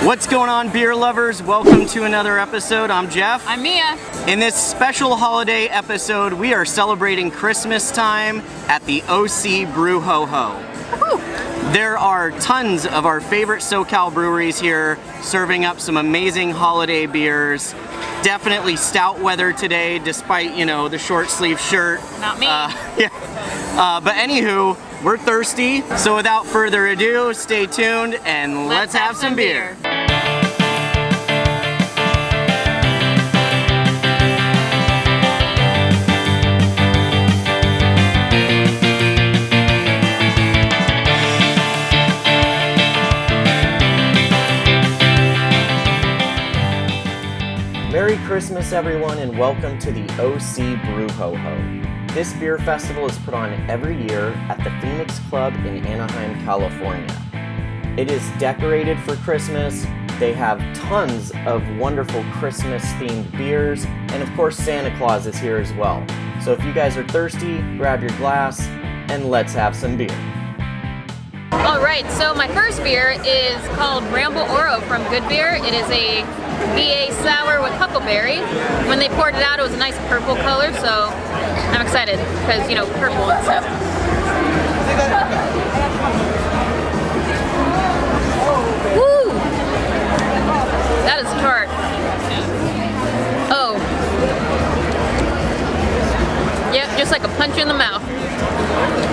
What's going on, beer lovers? Welcome to another episode. I'm Jeff. I'm Mia. In this special holiday episode, we are celebrating Christmas time at the OC Brew Ho Ho. There are tons of our favorite SoCal breweries here serving up some amazing holiday beers. Definitely stout weather today, despite, you know, the short sleeve shirt. Not me. But anywho, we're thirsty. So without further ado, stay tuned and let's have some beer. Merry Christmas, everyone, and welcome to the OC Brew Ho Ho. This beer festival is put on every year at the Phoenix Club in Anaheim, California. It is decorated for Christmas. They have tons of wonderful Christmas-themed beers, and of course Santa Claus is here as well. So if you guys are thirsty, grab your glass, and let's have some beer. Alright, so my first beer is called Ramble Oro from Good Beer. It is a BA sour with huckleberry. When they poured it out, it was a nice purple color, so I'm excited because, you know, purple and stuff. Woo! That is tart. Oh. Yep, just like a punch in the mouth.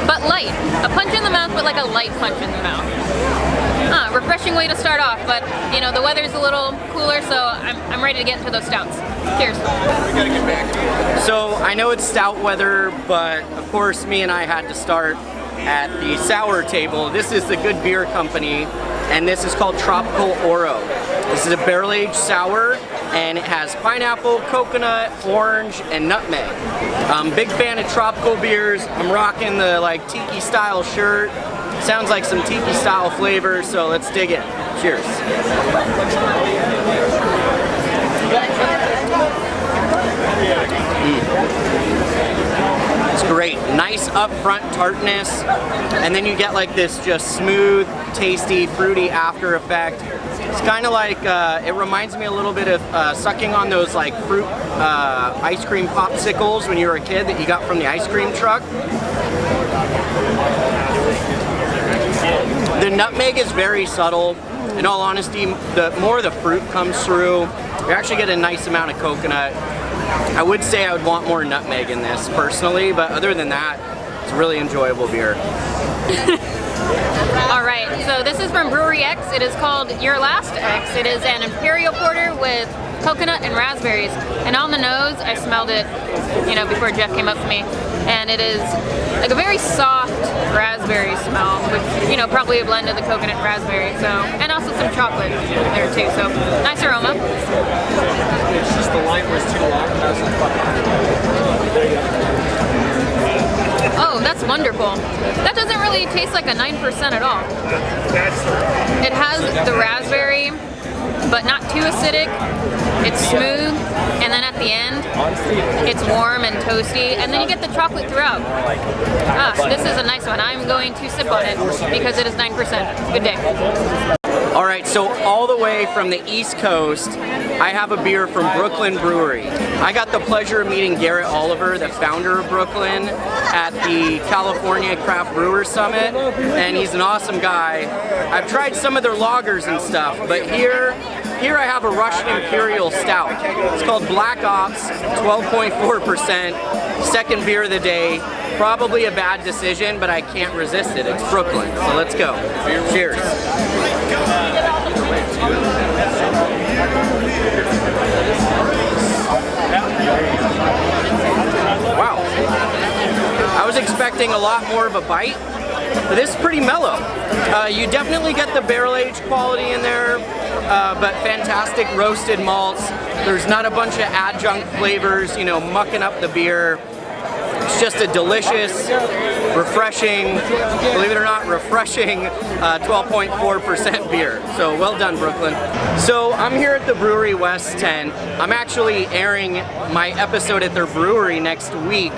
But light. A punch in the mouth, but like a light punch in the mouth. Refreshing way to start off, but you know, the weather's a little cooler, so I'm ready to get into those stouts. Cheers. So I know it's stout weather, but of course me and I had to start at the sour table. This is the Good Beer Company, and this is called Tropical Oro. This is a barrel-aged sour, and it has pineapple, coconut, orange, and nutmeg. Big fan of tropical beers. I'm rocking the like tiki style shirt. Sounds like some tiki style flavor, so let's dig in. Cheers. It's great. Nice upfront tartness, and then you get like this just smooth, tasty, fruity after effect. It's kind of like, it reminds me a little bit of sucking on those like fruit ice cream popsicles when you were a kid that you got from the ice cream truck. The nutmeg is very subtle. In all honesty, the more the fruit comes through, you actually get a nice amount of coconut. I would say I would want more nutmeg in this personally, but other than that, it's a really enjoyable beer. Alright, so this is from Brewery X. It is called Your Last X. It is an Imperial Porter with coconut and raspberries. And on the nose, I smelled it, you know, before Jeff came up to me. And it is like a very soft raspberry smell, which, you know, probably a blend of the coconut and raspberry, so, and also some chocolate there too, so nice aroma. It's just the line was too long. Oh, that's wonderful. That doesn't really taste like a 9% at all. It has the raspberry, but not too acidic. It's smooth, and then at the end, it's warm and toasty, and then you get the chocolate throughout. This is a nice one. I'm going to sip on it because it is 9%. Good day. Alright, so all the way from the East Coast, I have a beer from Brooklyn Brewery. I got the pleasure of meeting Garrett Oliver, the founder of Brooklyn, at the California Craft Brewers Summit, and he's an awesome guy. I've tried some of their lagers and stuff, but here I have a Russian Imperial Stout. It's called Black Ops, 12.4%, second beer of the day. Probably a bad decision, but I can't resist it. It's Brooklyn, so let's go. Cheers. Wow. I was expecting a lot more of a bite, but this is pretty mellow. You definitely get the barrel-aged quality in there, but fantastic roasted malts. There's not a bunch of adjunct flavors, you know, mucking up the beer. It's just a delicious, refreshing, believe it or not, refreshing 12.4% beer. So well done, Brooklyn. So I'm here at the Brewery West tent. I'm actually airing my episode at their brewery next week.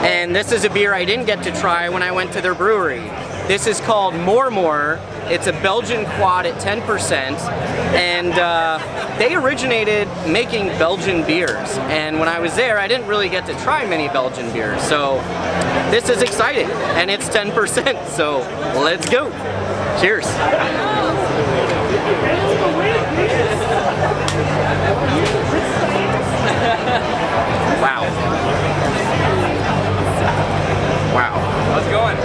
And this is a beer I didn't get to try when I went to their brewery. This is called More, It's a Belgian quad at 10%, and they originated making Belgian beers. And when I was there, I didn't really get to try many Belgian beers. So this is exciting, and it's 10%. So let's go. Cheers. Wow. Wow. How's it going?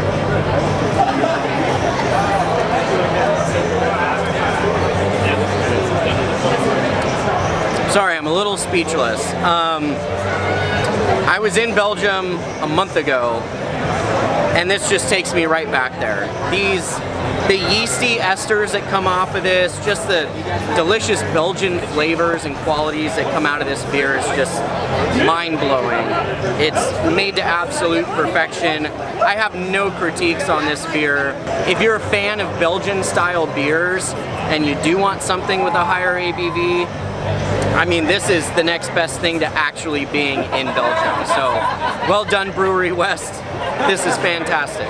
Sorry, I'm a little speechless. I was in Belgium a month ago, and this just takes me right back there. The yeasty esters that come off of this, just the delicious Belgian flavors and qualities that come out of this beer is just mind-blowing. It's made to absolute perfection. I have no critiques on this beer. If you're a fan of Belgian-style beers and you do want something with a higher ABV, I mean, this is the next best thing to actually being in Belgium. So, well done, Brewery West. This is fantastic.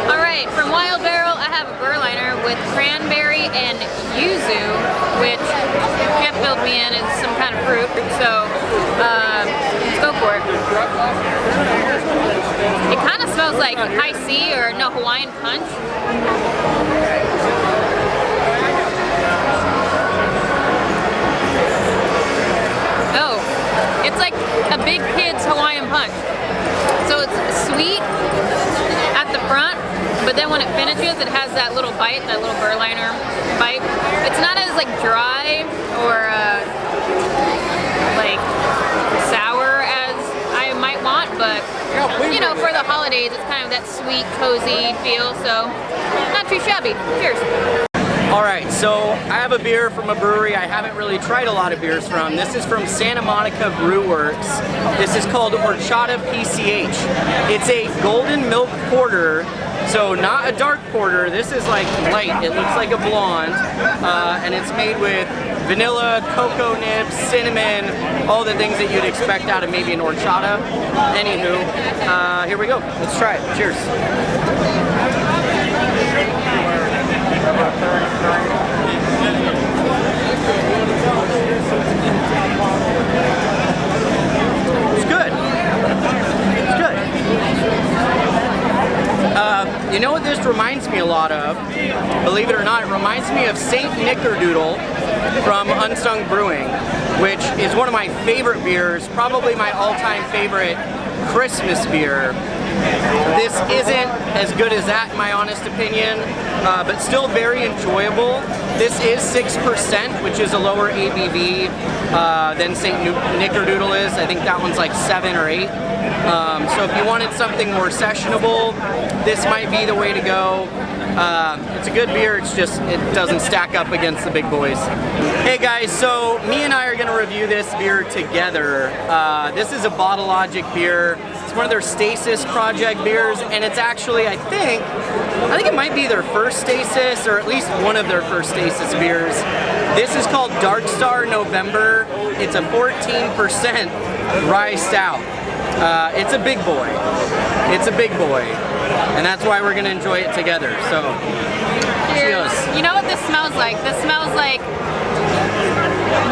All right, from Wild Barrel, I have a Berliner with cranberry and yuzu, which Jeff filled me in as some kind of fruit. So, let's go for it. It kind of smells like high C or no Hawaiian punch. It's like a big kid's Hawaiian punch. So it's sweet at the front, but then when it finishes, it has that little bite, that little Berliner bite. It's not as like dry or like sour as I might want, but you know, for the holidays, it's kind of that sweet, cozy feel. So not too shabby. Cheers. Alright, so I have a beer from a brewery I haven't really tried a lot of beers from. This is from Santa Monica Brew Works. This is called Horchata PCH. It's a golden milk porter, so not a dark porter. This is like light. It looks like a blonde, and it's made with vanilla, cocoa nibs, cinnamon, all the things that you'd expect out of maybe an horchata. Anywho, here we go. Let's try it. Cheers. It's good. It's good. You know what this reminds me a lot of? Believe it or not, it reminds me of Saint Nickerdoodle from Unsung Brewing, which is one of my favorite beers, probably my all-time favorite Christmas beer. This isn't as good as that, in my honest opinion, but still very enjoyable. This is 6%, which is a lower ABV than St. Nickerdoodle is. I think that one's like 7 or 8. So if you wanted something more sessionable, this might be the way to go. It's a good beer, it's just, it doesn't stack up against the big boys. Hey guys, so me and I are gonna review this beer together. This is a Bottle Logic beer. It's one of their Stasis Project beers, and it's actually, I think it might be their first Stasis, or at least one of their first Stasis beers. This is called Dark Star November. It's a 14% rye stout. It's a big boy. It's a big boy. And that's why we're gonna enjoy it together. So, cheers. You know what this smells like? This smells like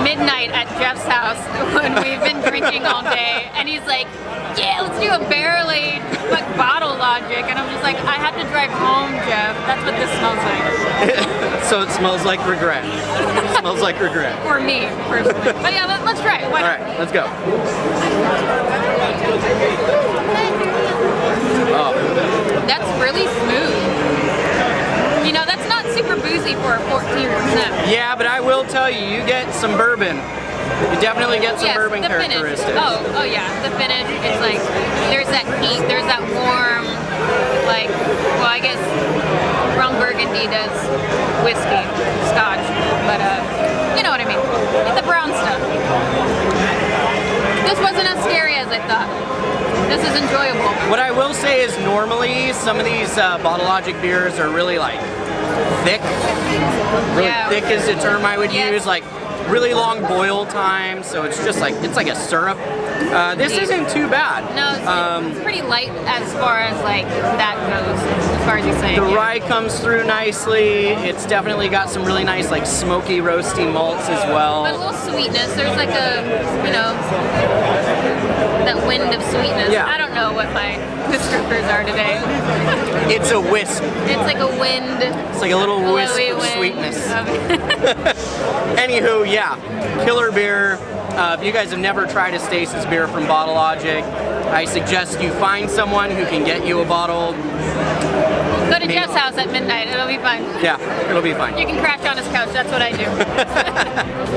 midnight at Jeff's house when we've been drinking all day, and he's like, yeah, let's do a barrel-aged like Bottle Logic, and I'm just like, I have to drive home, Jeff. That's what this smells like. So it smells like regret. It smells like regret. For me, personally. But yeah, let's try it. Why not? Alright, let's go. Oh. That's really smooth. You know, that's not super boozy for a 14%. Yeah, but I will tell you, you get some bourbon. You definitely get some bourbon the characteristics. Finish. Oh yeah, the finish. It's like, there's that heat, there's that warm, like, well, I guess rum burgundy does whiskey, scotch, but you know what I mean. The brown stuff. This wasn't as scary as I thought. This is enjoyable. What I will say is normally some of these Bottle Logic beers are really like thick. Really thick is the term I would use. Like really long boil time, so it's just like, it's like a syrup. This isn't too bad. No, it's pretty light as far as like that goes, as far as you're saying. The rye comes through nicely. It's definitely got some really nice like smoky, roasty malts as well. But a little sweetness. There's like a, you know, that wind of sweetness. Yeah. I don't know what my descriptors are today. It's a wisp. It's like a wind. It's like a little wisp glowy of wind sweetness. of- Anywho, yeah, killer beer. If you guys have never tried a Stasis beer from Bottle Logic, I suggest you find someone who can get you a bottle. Go to Jeff's house at midnight. It'll be fine. Yeah, it'll be fine. You can crash on his couch. That's what I do.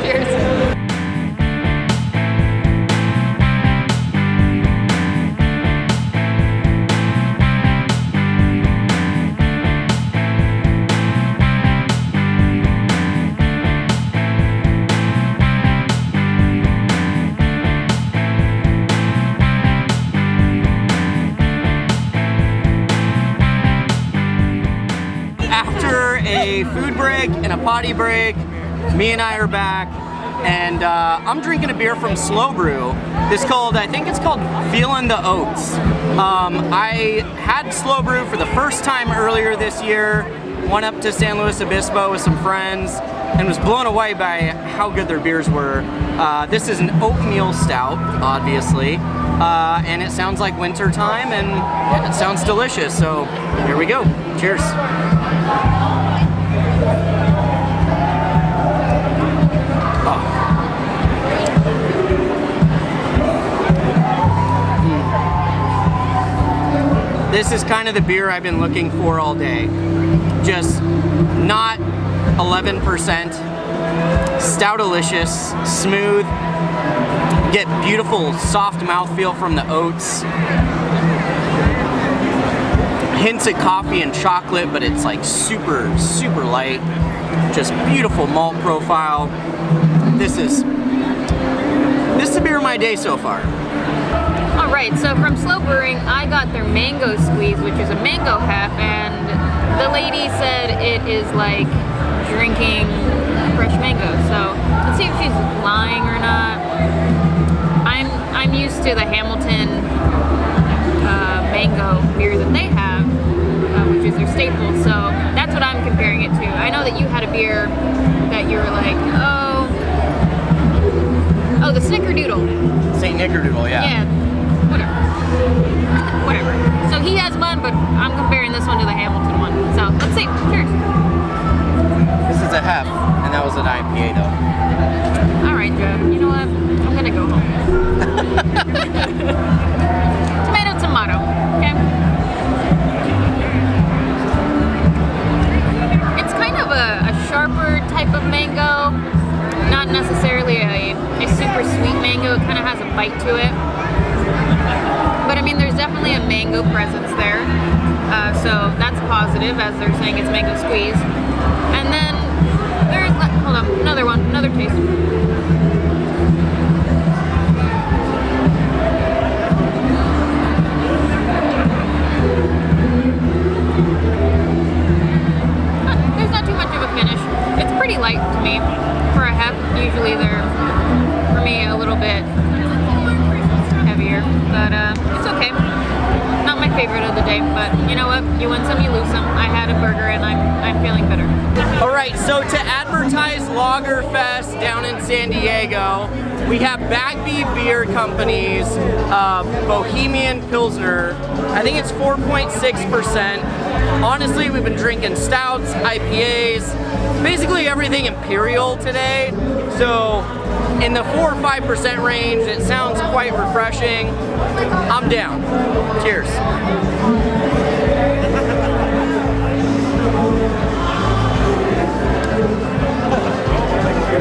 Cheers. A food break and a potty break. Me and I are back, and I'm drinking a beer from Slow Brew. I think it's called Feelin' the Oats. I had Slow Brew for the first time earlier this year. Went up to San Luis Obispo with some friends and was blown away by how good their beers were. This is an oatmeal stout, obviously, and it sounds like winter time, and yeah, it sounds delicious. So here we go. Cheers. This is kind of the beer I've been looking for all day. Just not 11%, stoutalicious, smooth, get beautiful soft mouthfeel from the oats. Hints at coffee and chocolate, but it's like super, super light. Just beautiful malt profile. This is the beer of my day so far. Alright, so from Slow Brewing, I got their mango squeeze, which is a mango hef, and the lady said it is like drinking fresh mango. So let's see if she's lying or not. I'm used to the Hamilton mango beer that they have, which is their staple. So that's what I'm comparing it to. I know that you had a beer that you were like, oh, the Snickerdoodle. St. Nickerdoodle, yeah. Yeah. Whatever. So he has one, but I'm comparing this one to the Hamilton one. So let's see. Cheers. This is a hef, and that was an IPA though. All right, Jeff. You know what? I'm gonna go home. Tomato. Okay. It's kind of a sharper type of mango. Not necessarily a super sweet mango. It kind of has a bite to it. But I mean, there's definitely a mango presence there, so that's positive, as they're saying it's mango squeeze. And then there's, hold on, another taste. There's not too much of a finish. It's pretty light to me for a hef. Usually they're, for me, a little bit heavier, but it's okay. Not my favorite of the day, but you know what? You win some, you lose some. I had a burger and I'm feeling better. All right, so to advertise Lagerfest down in San Diego, we have Bagby Beer Company's Bohemian Pilsner. I think it's 4.6%. Honestly, we've been drinking stouts, IPAs, basically everything imperial today. So in the 4 or 5% range, it sounds quite refreshing. I'm down. Cheers.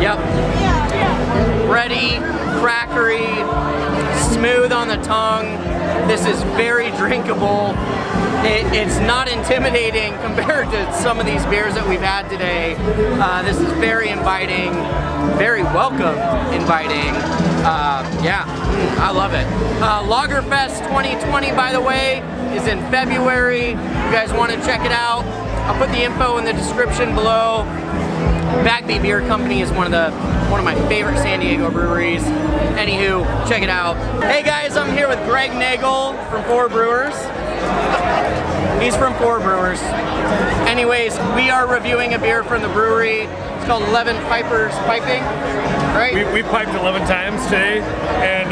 Yep. Bready, crackery, smooth on the tongue. This is very drinkable. It's not intimidating compared to some of these beers that we've had today. This is very inviting, very welcome inviting. Yeah, I love it. Lagerfest 2020, by the way, is in February. If you guys want to check it out, I'll put the info in the description below. Bagby Beer Company is one of my favorite San Diego breweries. Anywho, check it out. Hey guys, I'm here with Greg Nagel from 4 Brewers. He's from 4 Brewers. Anyways, we are reviewing a beer from the brewery. It's called 11 Pipers Piping, right? We piped 11 times today, and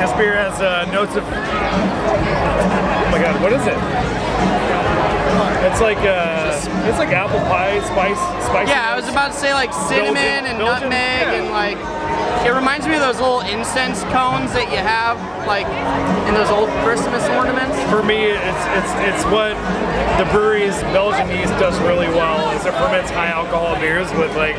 this beer has notes of, oh my god, what is it? It's like apple pie spice. Yeah, I was about to say like cinnamon and Belgian, nutmeg yeah. and like, it reminds me of those little incense cones that you have like in those old Christmas ornaments. For me, it's what the brewery's Belgian yeast does really well, is it ferments high alcohol beers with like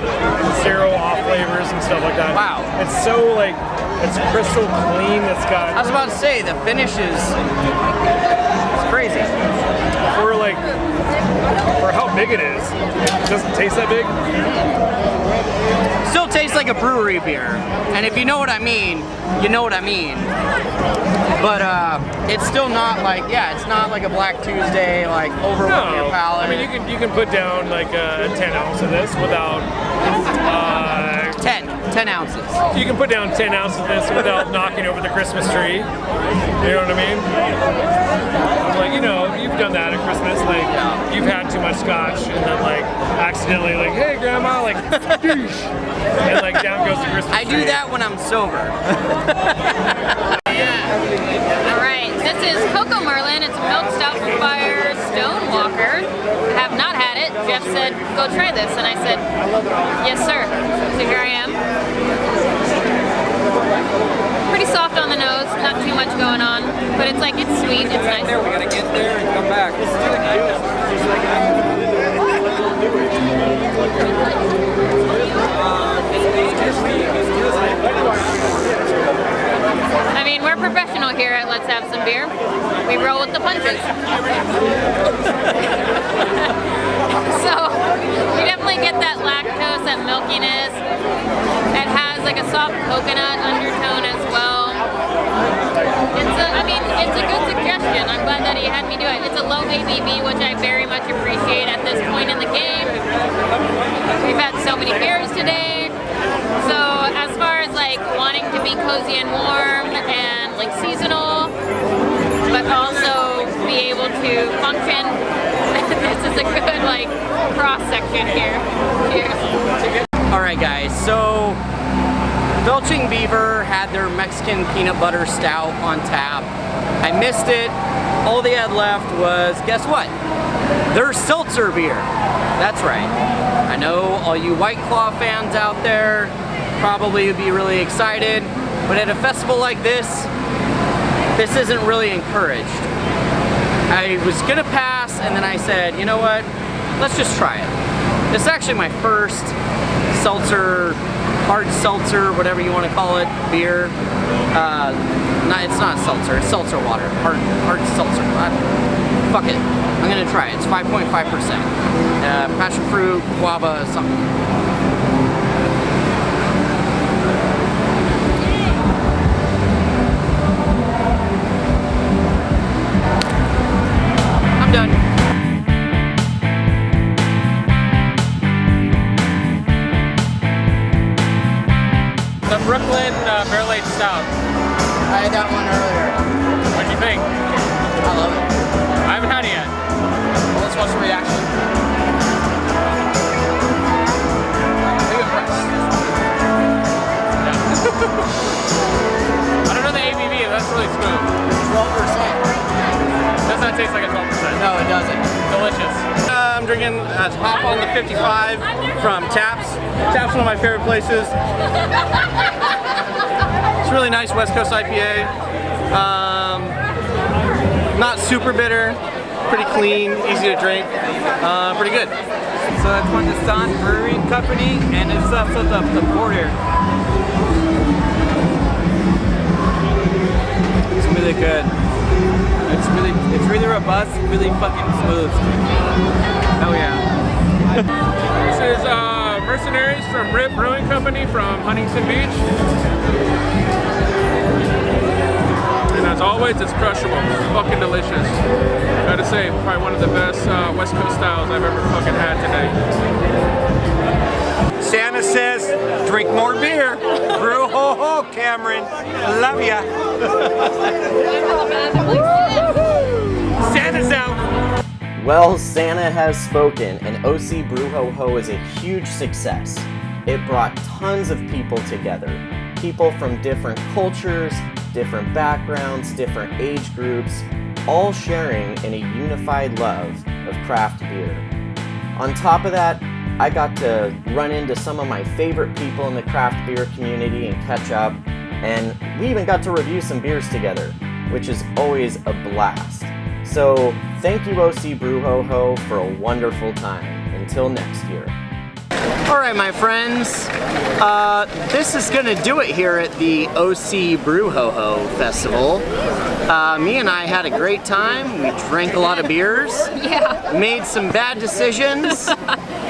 0 off flavors and stuff like that. Wow. It's so like, it's crystal clean. It's got, I was about to say, the finish is it's crazy. for how big it is, it doesn't taste that big. Still tastes like a brewery beer. And if you know what I mean, you know what I mean. But it's still not like, yeah, it's not like a Black Tuesday, like overwhelming your palate. I mean, you can put down like a 10 ounce of this without 10 ounces. you can put down 10 ounces of this without knocking over the Christmas tree. You know what I mean? Like, you know, you've done that at Christmas. Like, you've had too much scotch and then like accidentally like, hey grandma, like, douche, and like down goes the Christmas I tree. do that when I'm sober. All right, this is Cocoa Merlin. It's a milk stout from Fire Stonewalker. I have not had it. Jeff said, go try this. And I said, yes, sir. So here I am. Pretty soft on the nose, not too much going on, but it's like, it's sweet, it's nice. We gotta get there and come back. I mean, we're professional here at Let's Have Some Beer. We roll with the punches. So, you definitely get that lactose, that milkiness. It has like a soft coconut undertone as well. It's a good suggestion. I'm glad that he had me do it. It's a low ABV, which I very much appreciate at this point in the game. We've had so many beers today. So as far as like wanting to be cozy and warm and like seasonal, but also be able to function, this is a good like cross section here. Cheers. Alright guys, so Belching Beaver had their Mexican peanut butter stout on tap. I missed it. All they had left was, guess what? Their seltzer beer. That's right. I know all you White Claw fans out there probably would be really excited, but at a festival like this isn't really encouraged. I was gonna pass, and then I said, you know what? Let's just try it. This is actually my first seltzer, hard seltzer, whatever you want to call it, beer. It's not seltzer, it's seltzer water. Hard seltzer. Fuck it. I'm gonna try it. It's 5.5%. Passion fruit, guava, something. I'm done. The Brooklyn Barrel-Aged Stout. I had that one earlier. What'd you think? I love it. I haven't had it yet. Well, let's watch the reaction. Big impressed. I don't know the ABV, that's really smooth. 12%. Does not taste like a 12%. No, it doesn't. Delicious. I'm drinking Hop on the 55 from Taps. Taps is one of my favorite places. It's really nice West Coast IPA. Not super bitter, pretty clean, easy to drink, pretty good. So it's from the Sun Brewing Company, and it's also the porter. It's really good. It's really robust, really fucking smooth. Oh yeah. This is Mercenaries from Rip Brewing Company from Huntington Beach. And as always, it's crushable. It's fucking delicious. Gotta say, probably one of the best West Coast styles I've ever fucking had today. Santa says, drink more beer. Brew ho ho, Cameron. I love ya. Santa's out. Well, Santa has spoken, and OC Brew Ho Ho is a huge success. It brought tons of people together. People from different cultures, different backgrounds, different age groups, all sharing in a unified love of craft beer. On top of that, I got to run into some of my favorite people in the craft beer community and catch up, and we even got to review some beers together, which is always a blast. So thank you, OC Brew Ho Ho, for a wonderful time. Until next year. All right, my friends, this is gonna do it here at the OC Brew Ho Ho Festival. Me and I had a great time. We drank a lot of beers. Yeah. Made some bad decisions.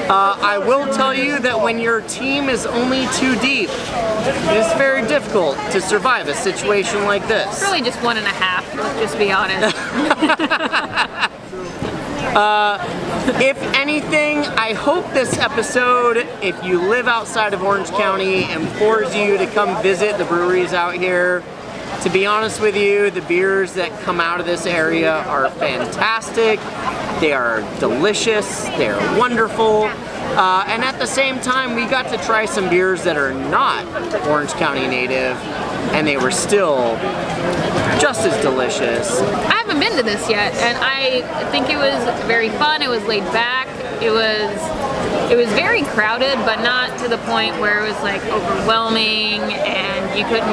I will tell you that when your team is only too deep, it is very difficult to survive a situation like this. It's really just 1.5, let's just be honest. If anything, I hope this episode, if you live outside of Orange County, implores you to come visit the breweries out here. To be honest with you, the beers that come out of this area are fantastic. They are delicious, they are wonderful. And at the same time, we got to try some beers that are not Orange County native, and they were still just as delicious. I haven't been to this yet, and I think it was very fun. It was laid back. It was very crowded, but not to the point where it was like overwhelming and you couldn't,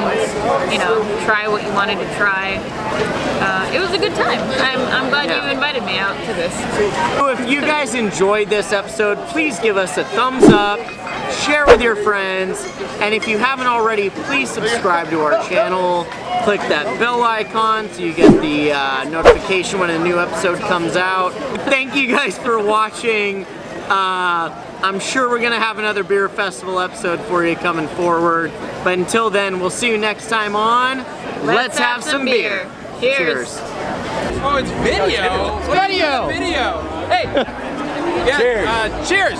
you know, try what you wanted to try. It was a good time. I'm glad you invited me out to this. So if you guys enjoyed this episode, please give us a thumbs up, share with your friends, and if you haven't already, please subscribe to our channel. Click that bell icon so you get the notification when a new episode comes out. Thank you guys for watching. I'm sure we're gonna have another beer festival episode for you coming forward. But until then, we'll see you next time on Let's Have Some Beer. Cheers. Oh, it's video. It's video. Video. Hey. Yeah. Cheers. Cheers.